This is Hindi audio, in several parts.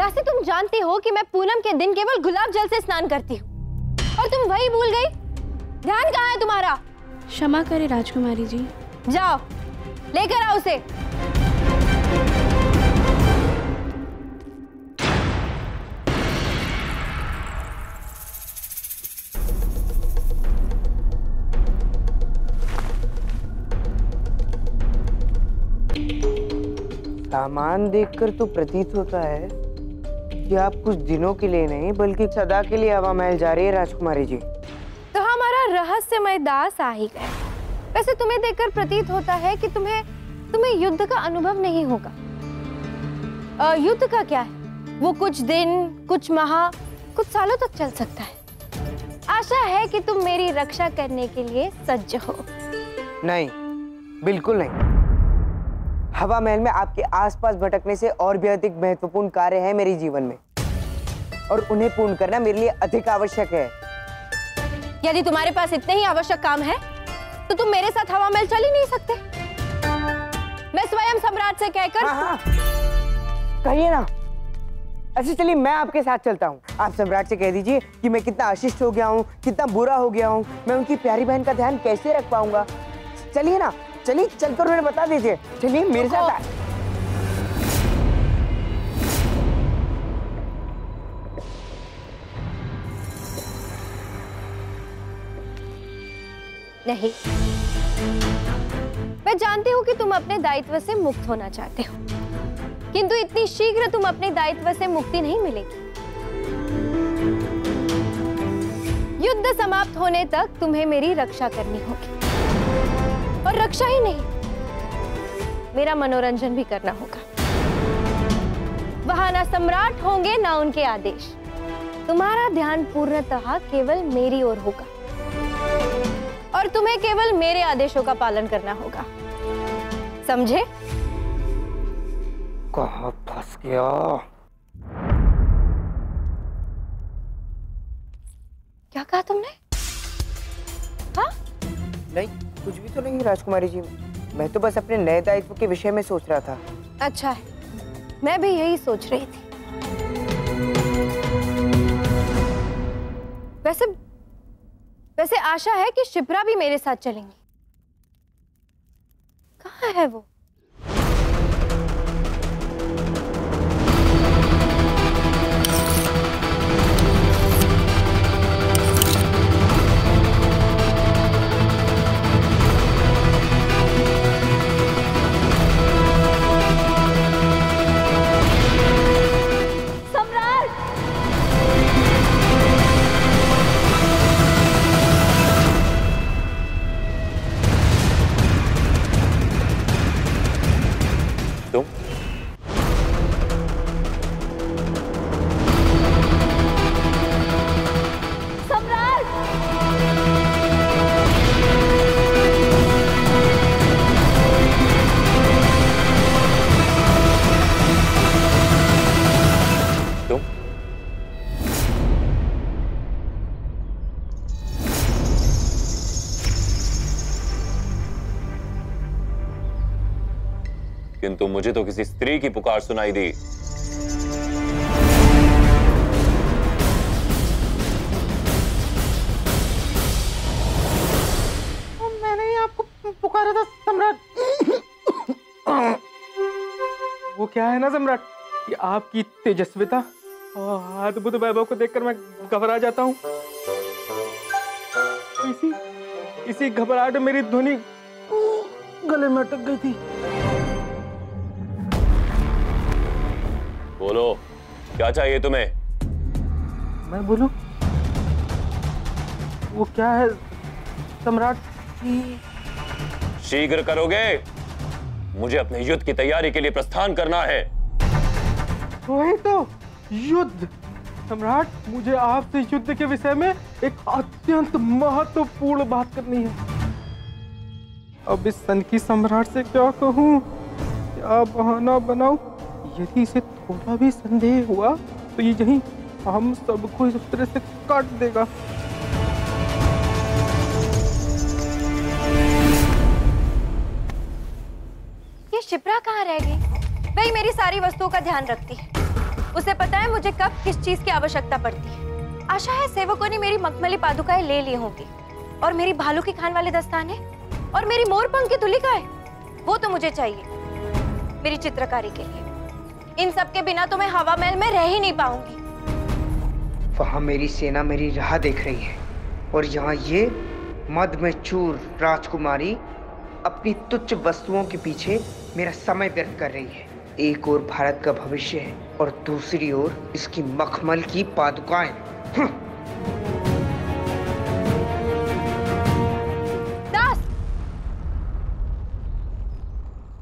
दासी, तुम जानती हो कि मैं पूनम के दिन केवल गुलाब जल से स्नान करती हूँ और तुम वही भूल गई। ध्यान कहाँ है तुम्हारा? क्षमा करें राजकुमारी जी। जाओ लेकर आओ उसे। सामान देखकर तो प्रतीत होता है कि आप कुछ दिनों के लिए नहीं बल्कि सदा के लिए हवा महल जा रही है राजकुमारी जी। तो हमारा रहस्यमय दास आ ही गया। वैसे तुम्हें देखकर प्रतीत होता है कि तुम्हें युद्ध का अनुभव नहीं होगा। युद्ध का क्या है, वो कुछ दिन, कुछ माह, कुछ सालों तक चल सकता है। आशा है कि तुम मेरी रक्षा करने के लिए सज्ज हो। नहीं, बिल्कुल नहीं। हवा महल में आपके आसपास भटकने से और भी अधिक महत्वपूर्ण कार्य है मेरे जीवन में, और उन्हें पूर्ण करना मेरे लिए अधिक आवश्यक है। यदि तुम्हारे पास इतने ही आवश्यक काम है तो तुम मेरे साथ हवा महल चल ही नहीं सकते। मैं स्वयं सम्राट से कहकर हाँ, कहिए ना। अच्छा चलिए, मैं आपके साथ चलता हूँ। आप सम्राट से कह दीजिए कि मैं कितना अशिष्ट हो गया हूँ, कितना बुरा हो गया हूँ, मैं उनकी प्यारी बहन का ध्यान कैसे रख पाऊंगा। चलिए ना, चलिए चलकर उन्हें बता दीजिए। चलिए मेरे साथ। नहीं, मैं जानती हूँ कि तुम अपने दायित्व से मुक्त होना चाहते हो, किंतु इतनी शीघ्र तुम अपने दायित्व से मुक्ति नहीं मिलेगी। युद्ध समाप्त होने तक तुम्हें मेरी रक्षा करनी होगी, और रक्षा ही नहीं, मेरा मनोरंजन भी करना होगा। वहां ना सम्राट होंगे ना उनके आदेश। तुम्हारा ध्यान पूर्णतः केवल मेरी ओर होगा, और तुम्हें केवल मेरे आदेशों का पालन करना होगा, समझे? कहाँ फंस गया? क्या कहा तुमने? हाँ? नहीं, कुछ भी तो नहीं राजकुमारी जी। मैं तो बस अपने नए दायित्व के विषय में सोच रहा था। अच्छा है, मैं भी यही सोच रही थी। वैसे आशा है कि शिप्रा भी मेरे साथ चलेंगी। कहाँ है वो? किंतु मुझे तो किसी स्त्री की पुकार सुनाई दी। मैंने ही आपको पुकारा था सम्राट। वो क्या है ना सम्राट, कि आपकी तेजस्विता और अद्भुत वैभव को देखकर मैं घबरा जाता हूँ। इसी घबराहट में मेरी ध्वनि गले में अटक गई थी। बोलो, क्या चाहिए तुम्हें? मैं बोलूं? वो क्या है सम्राट की? शीघ्र करोगे? मुझे अपने युद्ध की तैयारी के लिए प्रस्थान करना है। वही तो, युद्ध। सम्राट, मुझे आपसे युद्ध के विषय में एक अत्यंत महत्वपूर्ण बात करनी है। अब इस सन की सम्राट से क्या कहूं, क्या बहाना बनाऊं? यदि इसे थोड़ा भी संदेह हुआ तो ये यहीं हम सबको इस तरह से काट देगा। ये शिप्रा कहाँ रह गई? वही मेरी सारी वस्तुओं का ध्यान रखती है। उसे पता है मुझे कब किस चीज की आवश्यकता पड़ती है। आशा है सेवकों ने मेरी मखमली पादुकाएं ले ली होंगी, और मेरी भालू की खान वाले दस्ताने और मेरी मोरपंख की तुलिकाएं, वो तो मुझे चाहिए मेरी चित्रकारी के लिए। इन सब के बिना तो मैं हवा महल में रह ही नहीं पाऊंगी। वहां मेरी सेना मेरी राह देख रही है, और यहाँ ये मद में चूर राजकुमारी अपनी तुच्छ वस्तुओं के पीछे मेरा समय व्यर्थ कर रही है। एक ओर भारत का भविष्य है और दूसरी ओर इसकी मखमल की पादुकाएं। दास,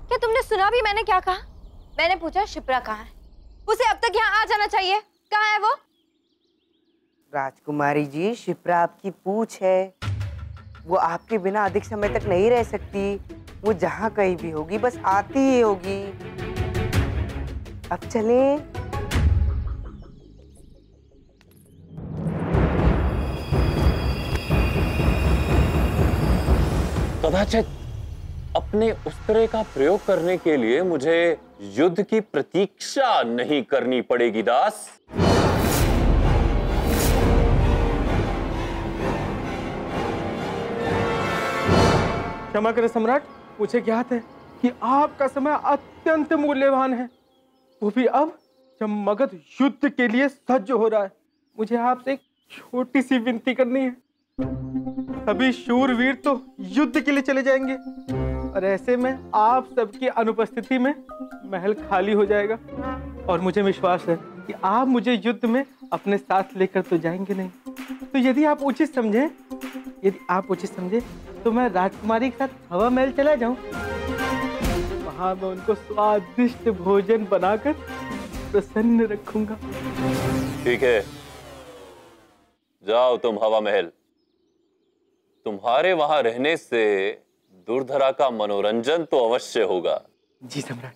क्या तुमने सुना भी मैंने क्या कहा? मैंने पूछा शिप्रा कहाँ है? उसे अब तक यहाँ आ जाना चाहिए। कहाँ है वो? राजकुमारी जी, शिप्रा आपकी पूछ है। वो आपके बिना अधिक समय तक नहीं रह सकती। वो जहाँ कहीं भी होगी बस आती ही होगी। अब चलें। कदाचित अपने अस्त्र का प्रयोग करने के लिए मुझे युद्ध की प्रतीक्षा नहीं करनी पड़ेगी दास। क्षमा करें सम्राट, मुझे ज्ञात है कि आपका समय अत्यंत मूल्यवान है, वो भी अब जब मगध युद्ध के लिए सज्ज हो रहा है। मुझे आपसे एक छोटी सी विनती करनी है। सभी शूरवीर तो युद्ध के लिए चले जाएंगे, और ऐसे में आप सबकी अनुपस्थिति में महल खाली हो जाएगा, और मुझे विश्वास है कि आप मुझे युद्ध में अपने साथ लेकर तो जाएंगे नहीं। तो यदि आप उचित समझे तो मैं राजकुमारी के साथ हवा महल चला जाऊं। वहां मैं उनको स्वादिष्ट भोजन बनाकर प्रसन्न रखूंगा। ठीक है, जाओ तुम हवा महल। तुम्हारे वहां रहने से दुर्धरा का मनोरंजन तो अवश्य होगा। जी सम्राट।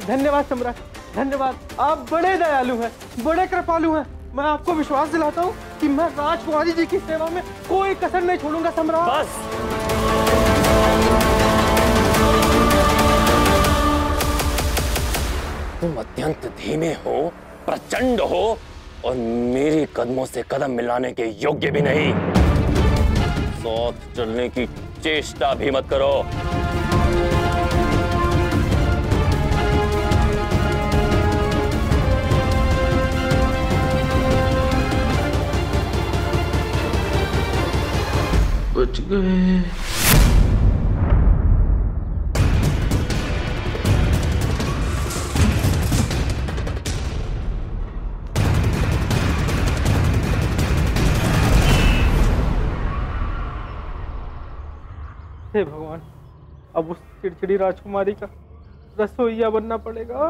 धन्यवाद सम्राट, धन्यवाद। आप बड़े दयालु हैं, बड़े कृपालु हैं। मैं आपको विश्वास दिलाता हूँ कि मैं राजकुमारी जी की सेवा में कोई कसर नहीं छोड़ूंगा सम्राट। बस तुम अत्यंत धीमे हो, प्रचंड हो, और मेरे कदमों से कदम मिलाने के योग्य भी नहीं। साथ चलने की चेष्टा भी मत करो। बच गए। हे भगवान, अब उस चिड़चिड़ी राजकुमारी का रसोइया बनना पड़ेगा।